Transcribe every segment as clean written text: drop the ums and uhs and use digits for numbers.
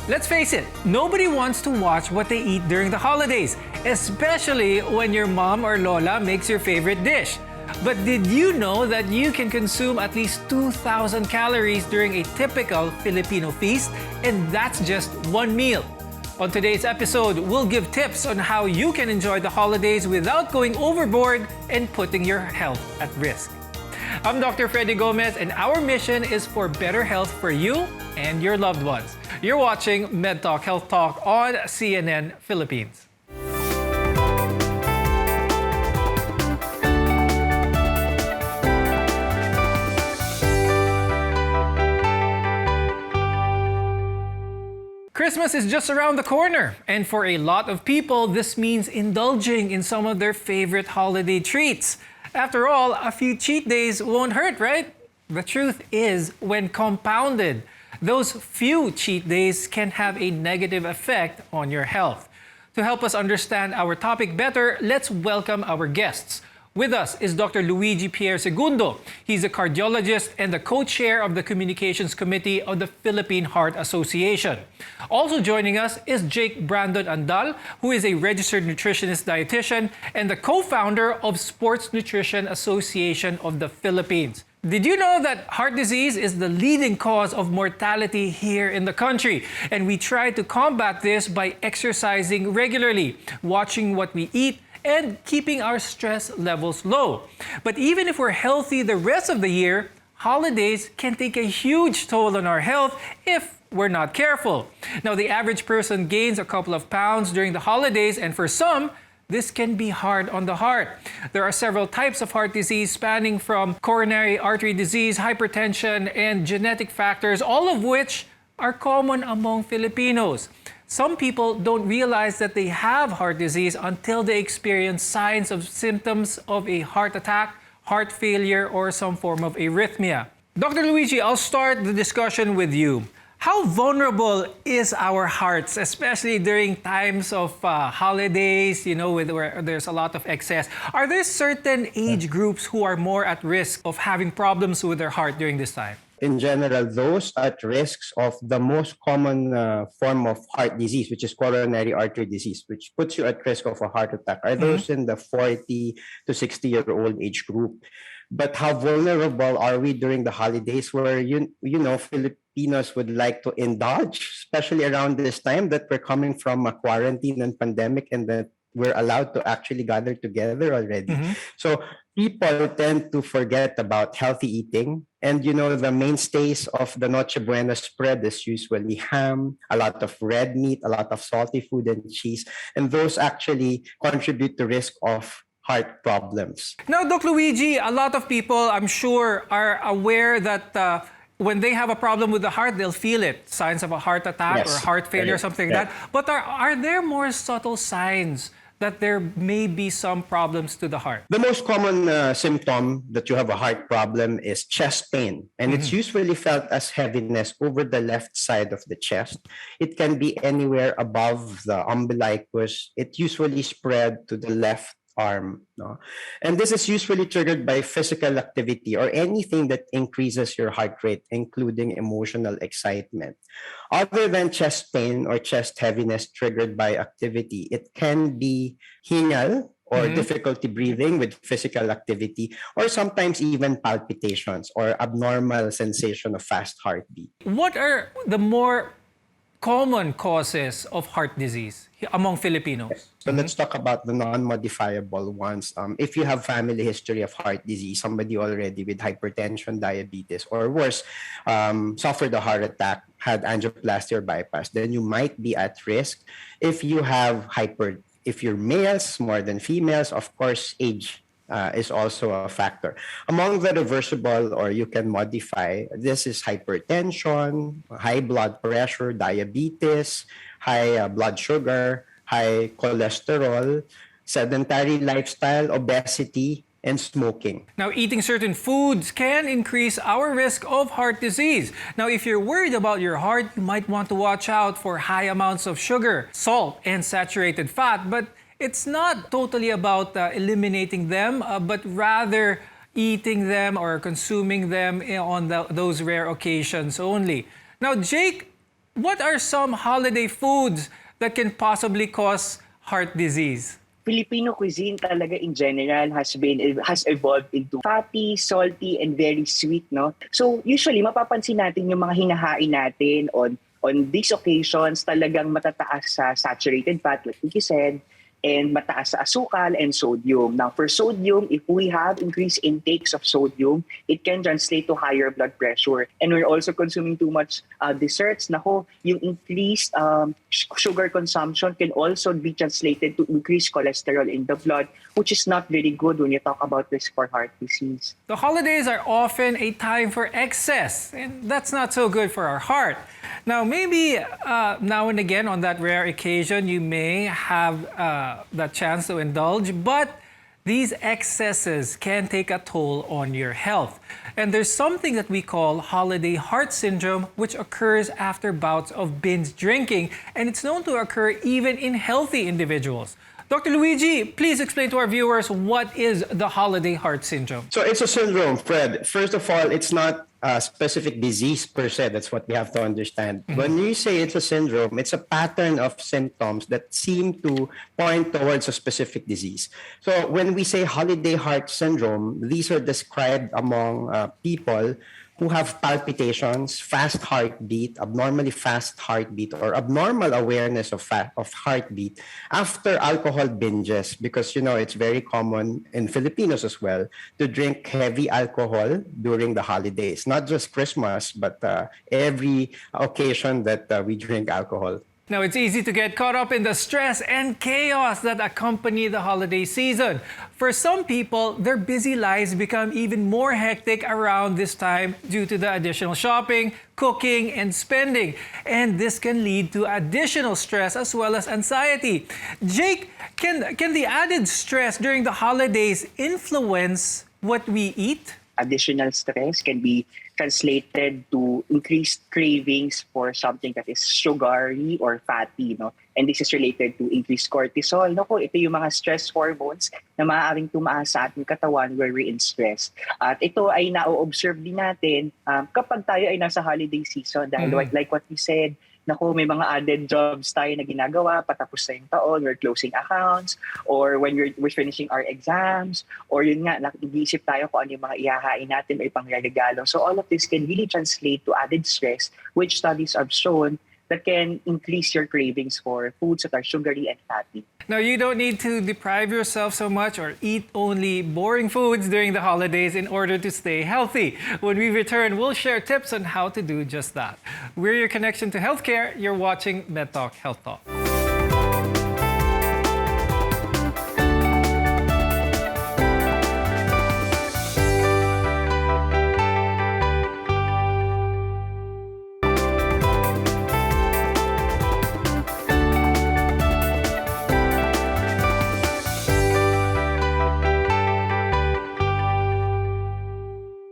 Let's face it, nobody wants to watch what they eat during the holidays, especially when your mom or lola makes your favorite dish. But did you know that you can consume at least 2,000 calories during a typical Filipino feast? And that's just one meal. On today's episode, we'll give tips on how you can enjoy the holidays without going overboard and putting your health at risk. I'm Dr. Freddy Gomez, and our mission is for better health for you and your loved ones. You're watching MedTalk Health Talk on CNN Philippines. Christmas is just around the corner, and for a lot of people, this means indulging in some of their favorite holiday treats. After all, a few cheat days won't hurt, right? The truth is, when compounded, those few cheat days can have a negative effect on your health. To help us understand our topic better, let's welcome our guests. With us is Dr. Luigi Pierre Segundo. He's a cardiologist and the co-chair of the Communications Committee of the Philippine Heart Association. Also joining us is Jake Brandon Andal, who is a registered nutritionist dietitian and the co-founder of Sports Nutrition Association of the Philippines. Did you know that heart disease is the leading cause of mortality here in the country? And we try to combat this by exercising regularly, watching what we eat, and keeping our stress levels low. But even if we're healthy the rest of the year, holidays can take a huge toll on our health if we're not careful. Now, the average person gains a couple of pounds during the holidays, and for some, this can be hard on the heart. There are several types of heart disease spanning from coronary artery disease, hypertension, and genetic factors, all of which are common among Filipinos. Some people don't realize that they have heart disease until they experience signs of symptoms of a heart attack, heart failure, or some form of arrhythmia. Dr. Luigi, I'll start the discussion with you. How vulnerable is our hearts, especially during times of holidays, where there's a lot of excess? Are there certain age groups who are more at risk of having problems with their heart during this time? In general, those at risks of the most common form of heart disease, which is coronary artery disease, which puts you at risk of a heart attack, are those in the 40 to 60-year-old age group. But how vulnerable are we during the holidays where, Filipinos would like to indulge, especially around this time that we're coming from a quarantine and pandemic and that we're allowed to actually gather together already. So people tend to forget about healthy eating. And, the mainstays of the Noche Buena spread is usually ham, a lot of red meat, a lot of salty food and cheese. And those actually contribute to risk of heart problems. Now, Dr. Luigi, a lot of people, I'm sure, are aware that when they have a problem with the heart, they'll feel it. Signs of a heart attack or heart failure, something like that. But are there more subtle signs that there may be some problems to the heart? The most common symptom that you have a heart problem is chest pain. And it's usually felt as heaviness over the left side of the chest. It can be anywhere above the umbilicus. It usually spread to the left arm. No? And this is usually triggered by physical activity or anything that increases your heart rate, including emotional excitement. Other than chest pain or chest heaviness triggered by activity, it can be hingal or difficulty breathing with physical activity, or sometimes even palpitations or abnormal sensation of fast heartbeat. What are the more common causes of heart disease among Filipinos? So let's talk about the non-modifiable ones. If you have family history of heart disease, somebody already with hypertension, diabetes, or worse, suffered a heart attack, had angioplasty or bypass, then you might be at risk. If you're males more than females, of course, age is also a factor. Among the reversible or you can modify, this is hypertension, high blood pressure, diabetes, high blood sugar, high cholesterol, sedentary lifestyle, obesity, and smoking. Now, eating certain foods can increase our risk of heart disease. Now, if you're worried about your heart, you might want to watch out for high amounts of sugar, salt, and saturated fat. But it's not totally about eliminating them, but rather eating them or consuming them on those rare occasions only. Now, Jake, What are some holiday foods that can possibly cause heart disease? Filipino cuisine talaga in general has evolved into fatty, salty, and very sweet, no? So usually mapapansin natin yung mga hinahain natin on these occasions talagang matataas sa saturated fat, like you said, and mataas sa asukal and sodium. Now, for sodium, if we have increased intakes of sodium, it can translate to higher blood pressure. And we're also consuming too much desserts. Nako, yung increased sugar consumption can also be translated to increased cholesterol in the blood, which is not very good when you talk about risk for heart disease. The holidays are often a time for excess, and that's not so good for our heart. Now, maybe now and again on that rare occasion, you may have that chance to indulge, but these excesses can take a toll on your health. And there's something that we call holiday heart syndrome, which occurs after bouts of binge drinking, and it's known to occur even in healthy individuals. Dr. Luigi, please explain to our viewers what is the holiday heart syndrome. So it's a syndrome, Fred. First of all, it's not a specific disease per se. That's what we have to understand. When you say it's a syndrome, it's a pattern of symptoms that seem to point towards a specific disease. So when we say holiday heart syndrome, these are described among people who have palpitations, fast heartbeat, abnormally fast heartbeat, or abnormal awareness of heartbeat after alcohol binges, because it's very common in Filipinos as well to drink heavy alcohol during the holidays, not just Christmas, but every occasion that we drink alcohol. Now, it's easy to get caught up in the stress and chaos that accompany the holiday season. For some people, their busy lives become even more hectic around this time due to the additional shopping, cooking, and spending. And this can lead to additional stress as well as anxiety. Jake, can the added stress during the holidays influence what we eat? Additional stress can be translated to increased cravings for something that is sugary or fatty, no? And this is related to increased cortisol. Nako, ito yung mga stress hormones na maaaring tumaas sa ating katawan where we're in stress. At ito ay na-observe din natin kapag tayo ay nasa holiday season dahil like what you said, nako, may mga added jobs tayo na ginagawa, patapos na yung taon, we're closing accounts, or when we're finishing our exams, or yun nga, nag-iisip tayo kung ano yung mga ihahain natin o ipangregalo. So all of this can really translate to added stress, which studies have shown that can increase your cravings for foods that are sugary and fatty. Now, you don't need to deprive yourself so much or eat only boring foods during the holidays in order to stay healthy. When we return, we'll share tips on how to do just that. We're your connection to healthcare. You're watching MedTalk Health Talk.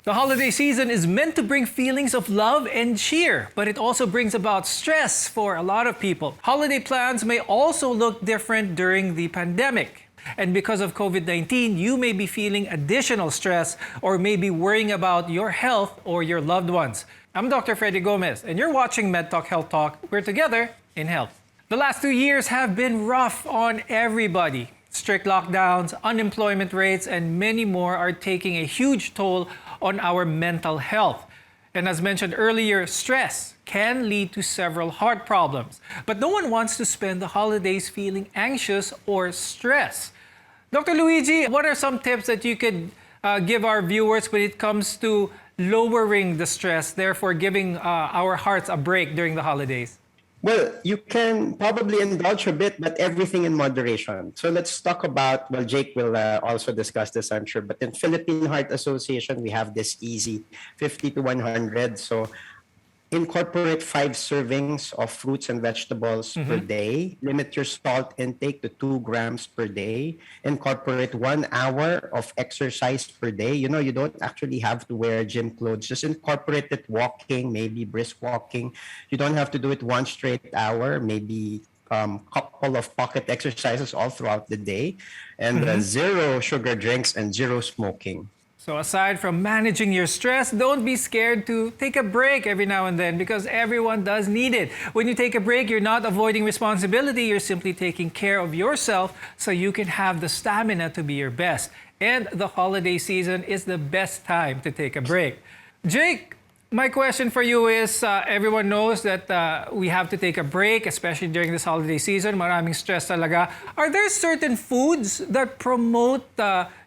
The holiday season is meant to bring feelings of love and cheer, but it also brings about stress for a lot of people. Holiday plans may also look different during the pandemic. And because of COVID-19, you may be feeling additional stress or may be worrying about your health or your loved ones. I'm Dr. Freddy Gomez, and you're watching MedTalk Health Talk. We're together in health. The last 2 years have been rough on everybody. Strict lockdowns, unemployment rates, and many more are taking a huge toll on our mental health. And as mentioned earlier, stress can lead to several heart problems. But no one wants to spend the holidays feeling anxious or stressed. Dr. Luigi, what are some tips that you could give our viewers when it comes to lowering the stress, therefore giving our hearts a break during the holidays? Well, you can probably indulge a bit, but everything in moderation. So let's talk about, well, Jake will also discuss this, I'm sure, but in Philippine Heart Association, we have this easy 50 to 100. So incorporate 5 servings of fruits and vegetables per day. Limit your salt intake to 2 grams per day. Incorporate 1 hour of exercise per day. You don't actually have to wear gym clothes. Just incorporate it walking, maybe brisk walking. You don't have to do it 1 straight hour, maybe couple of pocket exercises all throughout the day. And 0 sugar drinks and 0 smoking. So aside from managing your stress, don't be scared to take a break every now and then because everyone does need it. When you take a break, you're not avoiding responsibility, you're simply taking care of yourself so you can have the stamina to be your best. And the holiday season is the best time to take a break. Jake, my question for you is, everyone knows that we have to take a break, especially during this holiday season. Maraming stress talaga. Are there certain foods that promote,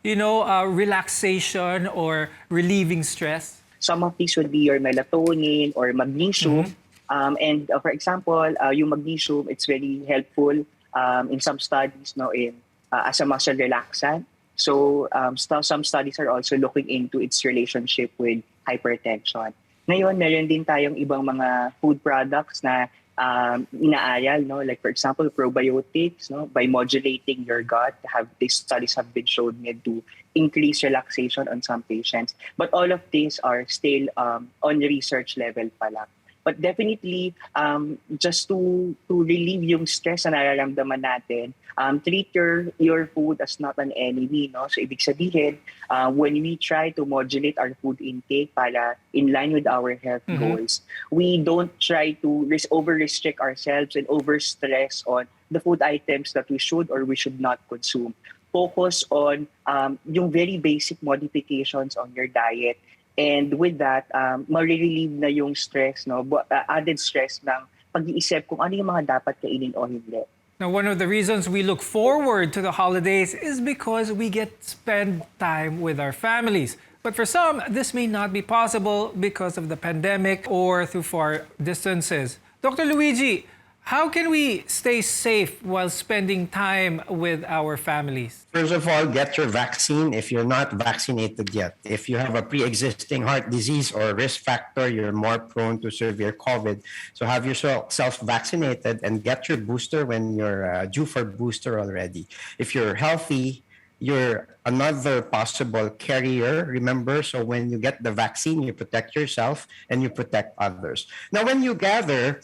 relaxation or relieving stress? Some of these would be your melatonin or magnesium. For example, yung magnesium, it's very helpful in some studies as a muscle relaxant. So some studies are also looking into its relationship with hypertension. Ngayon, meron din tayong ibang mga food products na inaaral, like for example, probiotics, by modulating your gut. These studies have been shown to increase relaxation on some patients. But all of these are still on research level pa lang. But definitely, just to relieve yung stress na nararamdaman natin, treat your food as not an enemy. No? So ibig sabihin, when we try to modulate our food intake para in line with our health goals, we don't try to over-restrict ourselves and over-stress on the food items that we should or we should not consume. Focus on yung very basic modifications on your diet. And with that, ma-relieve na yung stress, added stress ng pag-iisip kung ano yung mga dapat kainin o hindi. Now, one of the reasons we look forward to the holidays is because we get to spend time with our families. But for some, this may not be possible because of the pandemic or through far distances. Dr. Luigi, how can we stay safe while spending time with our families? First of all, get your vaccine if you're not vaccinated yet. If you have a pre-existing heart disease or risk factor, you're more prone to severe COVID. So have yourself vaccinated and get your booster when you're due for booster already. If you're healthy, you're another possible carrier, remember? So when you get the vaccine, you protect yourself and you protect others. Now, when you gather,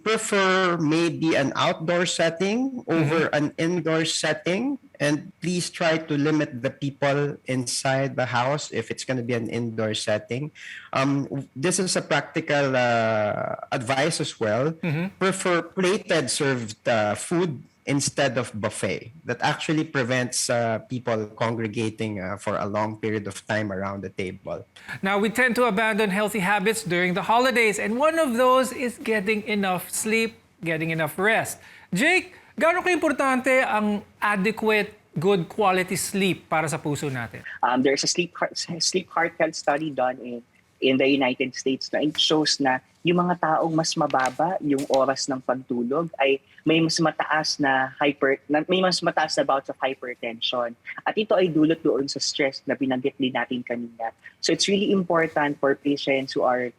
prefer maybe an outdoor setting over an indoor setting. And please try to limit the people inside the house if it's going to be an indoor setting. This is a practical advice as well. Prefer plated served food instead of buffet. That actually prevents people congregating for a long period of time around the table. Now, we tend to abandon healthy habits during the holidays, and one of those is getting enough sleep, getting enough rest. Jake, gaano ka-importante ang adequate, good quality sleep para sa puso natin? There's a sleep heart health study done in the United States na it shows na yung mga taong mas mababa yung oras ng pagtulog ay may mas mataas na bouts of hypertension. At ito ay dulot doon sa stress na binanggit din natin kanina. So it's really important for patients who are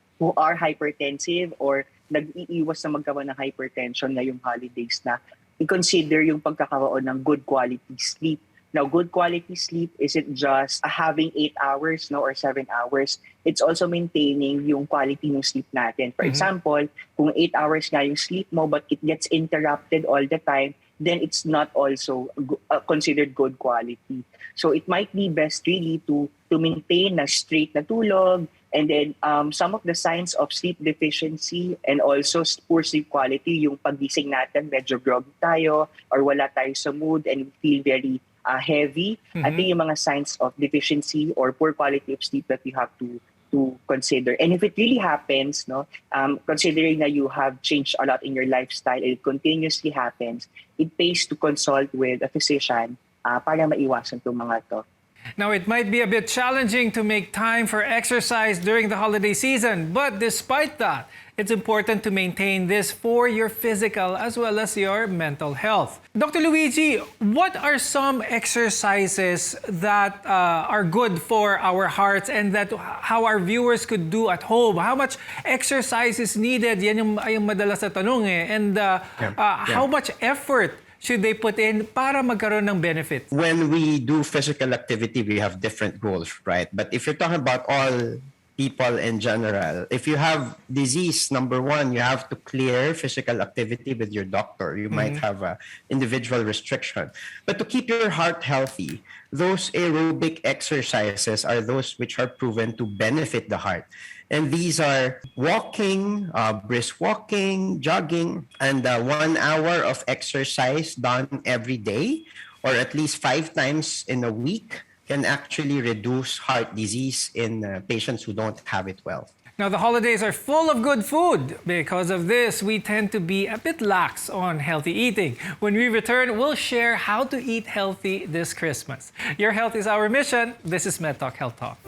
hypertensive or nag-iiwas na magkaroon ng hypertension ngayong holidays na i-consider yung pagkakaroon ng good quality sleep. Now, good quality sleep isn't just having 8 hours or 7 hours. It's also maintaining yung quality ng sleep natin. For example, kung 8 hours nga yung sleep mo but it gets interrupted all the time, then it's not also considered good quality. So it might be best really to maintain na straight na tulog. And then some of the signs of sleep deficiency and also poor sleep quality, yung pagising natin, medyo groggy tayo or wala tayo sa mood and feel very heavy. I think yung mga signs of deficiency or poor quality of sleep that you have to consider. And if it really happens, considering that you have changed a lot in your lifestyle and it continuously happens, it pays to consult with a physician para maiwasan itong mga to. Now, it might be a bit challenging to make time for exercise during the holiday season, but despite that, it's important to maintain this for your physical as well as your mental health. Dr. Luigi, what are some exercises that are good for our hearts and that how our viewers could do at home? How much exercise is needed? Yan yung madalas na tanong eh. And how much effort should they put in para magkaroon ng benefits? When we do physical activity, we have different goals, right? But if you're talking about all people in general. If you have disease, number one, you have to clear physical activity with your doctor. You might have a individual restriction. But to keep your heart healthy, those aerobic exercises are those which are proven to benefit the heart. And these are walking, brisk walking, jogging, and 1 hour of exercise done every day, or at least 5 times in a week, can actually reduce heart disease in patients who don't have it well. Now, the holidays are full of good food. Because of this, we tend to be a bit lax on healthy eating. When we return, we'll share how to eat healthy this Christmas. Your health is our mission. This is MedTalk Health Talk.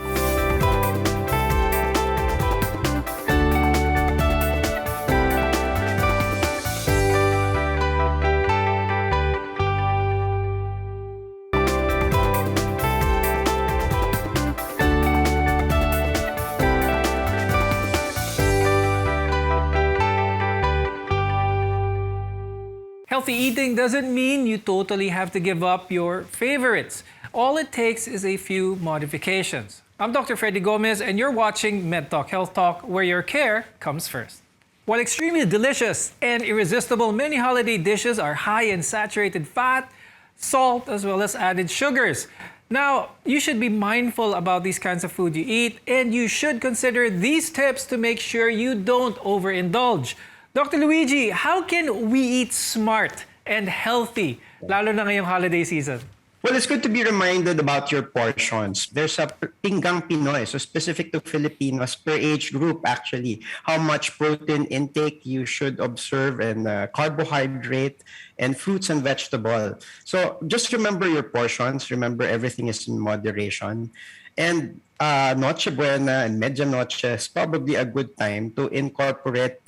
Healthy eating doesn't mean you totally have to give up your favorites. All it takes is a few modifications. I'm Dr. Freddy Gomez, and you're watching MedTalk Health Talk, where your care comes first. While extremely delicious and irresistible, many holiday dishes are high in saturated fat, salt, as well as added sugars. Now, you should be mindful about these kinds of food you eat, and you should consider these tips to make sure you don't overindulge. Dr. Luigi, how can we eat smart and healthy, lalo na ngayong holiday season? Well, it's good to be reminded about your portions. There's a pinggang Pinoy, so specific to Filipinos per age group actually, how much protein intake you should observe, and carbohydrate and fruits and vegetable. So just remember your portions. Remember, everything is in moderation. And Noche Buena and Medianoche is probably a good time to incorporate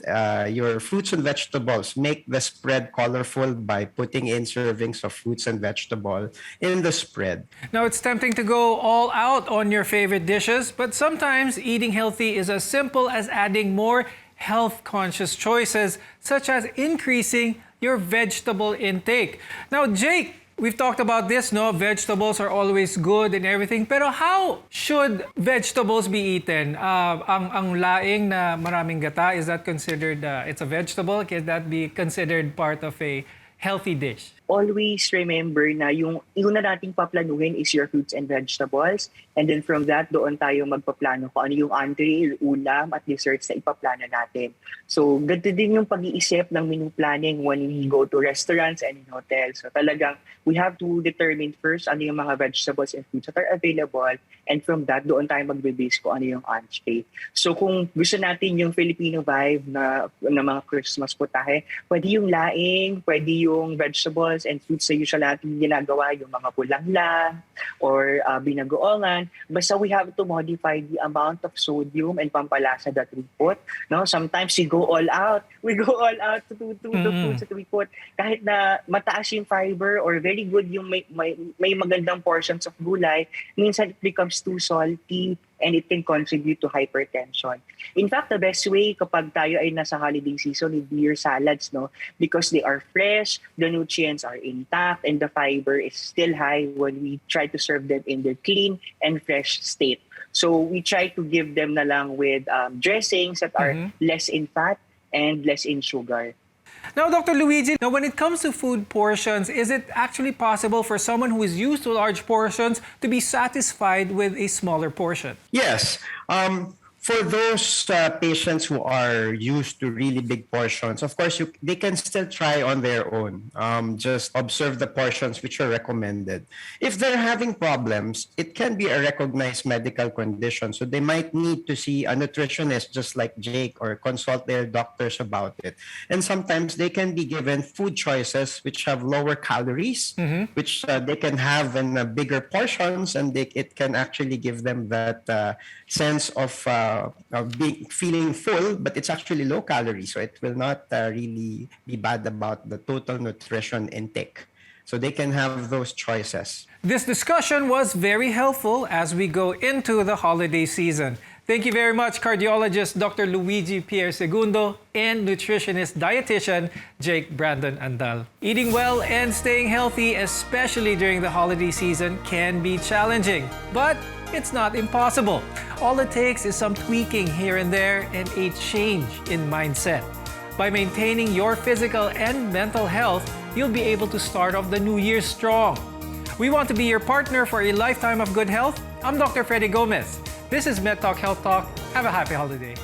your fruits and vegetables. Make the spread colorful by putting in servings of fruits and vegetable in the spread. Now, it's tempting to go all out on your favorite dishes, but sometimes eating healthy is as simple as adding more health-conscious choices, such as increasing your vegetable intake. Now, Jake, we've talked about this, no? Vegetables are always good and everything. Pero how should vegetables be eaten? Ang laing na maraming gata, is that considered, it's a vegetable? Can that be considered part of a healthy dish? Always remember na yung una nating paplanuhin is your fruits and vegetables. And then from that, doon tayo magpaplano kung ano yung entree, ulam, at desserts na ipaplano natin. So, ganito din yung pag-iisip ng menu planning when we go to restaurants and in hotels. So, talagang we have to determine first ano yung mga vegetables and fruits that are available. And from that, doon tayo magbe-base kung ano yung entree. So, kung gusto natin yung Filipino vibe na mga Christmas putahe, pwede yung laing, pwede yung vegetables and fruits na usually natin ginagawa, yung mga bulanglang or binagoongan. Basta we have to modify the amount of sodium and pampalasa that we put. No? Sometimes we go all out. We go all out to the foods that we put. Kahit na mataas yung fiber or very good yung may magandang portions of gulay, minsan it becomes too salty and it can contribute to hypertension. In fact, the best way kapag tayo ay nasa holiday season would be your salads, no? Because they are fresh, the nutrients are intact, and the fiber is still high when we try to serve them in their clean and fresh state. So we try to give them na lang with dressings that are less in fat and less in sugar. Now, Dr. Luigi, now when it comes to food portions, is it actually possible for someone who is used to large portions to be satisfied with a smaller portion? Yes. For those patients who are used to really big portions, of course, they can still try on their own. Just observe the portions which are recommended. If they're having problems, it can be a recognized medical condition. So they might need to see a nutritionist just like Jake or consult their doctors about it. And sometimes they can be given food choices which have lower calories, which they can have in bigger portions, and it can actually give them that sense of feeling full, but it's actually low calorie, so it will not really be bad about the total nutrition intake. So they can have those choices. This discussion was very helpful as we go into the holiday season. Thank you very much, cardiologist Dr. Luigi Pierre Segundo and nutritionist dietitian Jake Brandon Andal. Eating well and staying healthy, especially during the holiday season, can be challenging, but it's not impossible. All it takes is some tweaking here and there and a change in mindset. By maintaining your physical and mental health, you'll be able to start off the new year strong. We want to be your partner for a lifetime of good health. I'm Dr. Freddy Gomez. This is MedTalk Health Talk. Have a happy holiday.